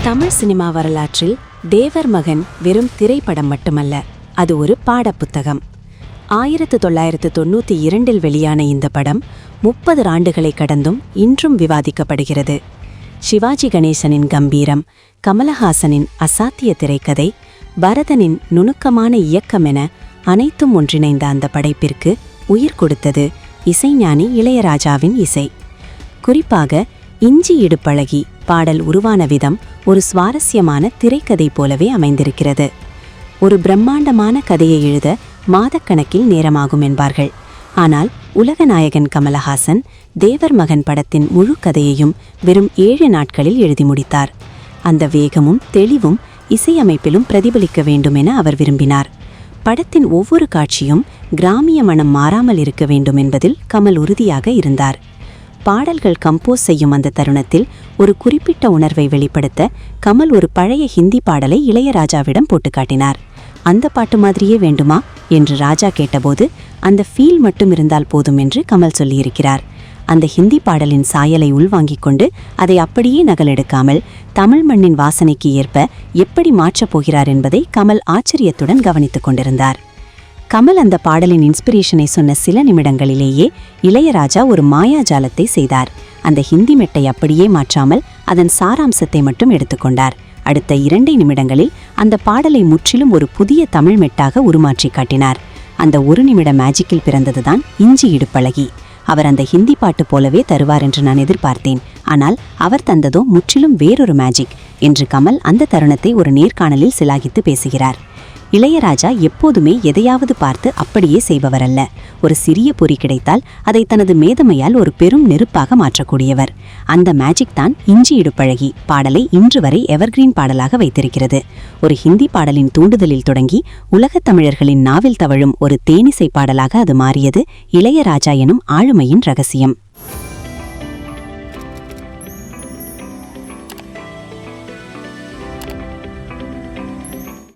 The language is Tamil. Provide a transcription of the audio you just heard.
தமிழ் சினிமா வரலாற்றில் தேவர் மகன் வெறும் திரைப்படம் மட்டுமல்ல, அது ஒரு பாடப்புத்தகம். 1992 வெளியான இந்த படம் 30 ஆண்டுகளை கடந்தும் இன்றும் விவாதிக்கப்படுகிறது. சிவாஜி கணேசனின் கம்பீரம், கமலஹாசனின் அசாத்திய திரைக்கதை, பரதனின் நுணுக்கமான இயக்கம் என அனைத்தும் ஒன்றிணைந்த அந்த படைப்பிற்கு உயிர் கொடுத்தது இசைஞானி இளையராஜாவின் இசை. குறிப்பாக இஞ்சி இடுப்பழகி பாடல் உருவான விதம் ஒரு சுவாரஸ்யமான திரைக்கதை போலவே அமைந்திருக்கிறது. ஒரு பிரம்மாண்டமான கதையை எழுத மாதக்கணக்கில் நேரமாகும் என்பார்கள். ஆனால் உலகநாயகன் கமலஹாசன் தேவர் மகன் படத்தின் முழு கதையையும் வெறும் 7 நாட்களில் எழுதி முடித்தார். அந்த வேகமும் தெளிவும் இசையமைப்பிலும் பிரதிபலிக்க வேண்டும் என அவர் விரும்பினார். படத்தின் ஒவ்வொரு காட்சியும் கிராமிய மனம் மாறாமல் இருக்க வேண்டும் என்பதில் கமல் உறுதியாக இருந்தார். பாடல்கள் கம்போஸ் செய்யும் அந்த தருணத்தில் ஒரு குறிப்பிட்ட உணர்வை வெளிப்படுத்த கமல் ஒரு பழைய ஹிந்தி பாடலை இளையராஜாவிடம் போட்டு காட்டினார். அந்த பாட்டு மாதிரியே வேண்டுமா என்று ராஜா கேட்டபோது அந்த ஃபீல் மட்டும் இருந்தால் போதும் என்று கமல் சொல்லியிருக்கிறார். அந்த ஹிந்தி பாடலின் சாயலை உள்வாங்கிக் கொண்டு அதை அப்படியே நகலெடுக்காமல் தமிழ் மண்ணின் வாசனைக்கு ஏற்ப எப்படி மாற்றப் போகிறார் என்பதை கமல் ஆச்சரியத்துடன் கவனித்துக் கொண்டிருந்தார். கமல் அந்த பாடலின் இன்ஸ்பிரேஷனை சொன்ன சில நிமிடங்களிலேயே இளையராஜா ஒரு மாயாஜாலத்தை செய்தார். அந்த ஹிந்தி மெட்டை அப்படியே மாற்றாமல் அதன் சாராம்சத்தை மட்டும் எடுத்துக்கொண்டார். அடுத்த 2 நிமிடங்களில் அந்த பாடலை முற்றிலும் ஒரு புதிய தமிழ் மெட்டாக உருமாற்றி காட்டினார். அந்த 1 நிமிட மேஜிக்கில் பிறந்ததுதான் இஞ்சி இடுப்பழகி. அவர் அந்த ஹிந்தி பாட்டு போலவே தருவார் என்று நான் எதிர்பார்த்தேன். ஆனால் அவர் தந்ததோ முற்றிலும் வேறொரு மேஜிக் என்று கமல் அந்த தருணத்தை ஒரு நேர்காணலில் சிலாகித்து பேசுகிறார். இளையராஜா எப்போதுமே எதையாவது பார்த்து அப்படியே செய்பவரல்ல. ஒரு சிறிய பொறி கிடைத்தால் அதை தனது மேதமையால் ஒரு பெரும் நெருப்பாக மாற்றக்கூடியவர். அந்த மேஜிக் தான் இஞ்சி இடுப்பழகி பாடலை இன்று வரை எவர்கிரீன் பாடலாக வைத்திருக்கிறது. ஒரு ஹிந்தி பாடலின் தூண்டுதலில் தொடங்கி உலகத் தமிழர்களின் நாவில் தவழும் ஒரு தேனிசை பாடலாக அது மாறியது இளையராஜா எனும் ஆளுமையின் ரகசியம்.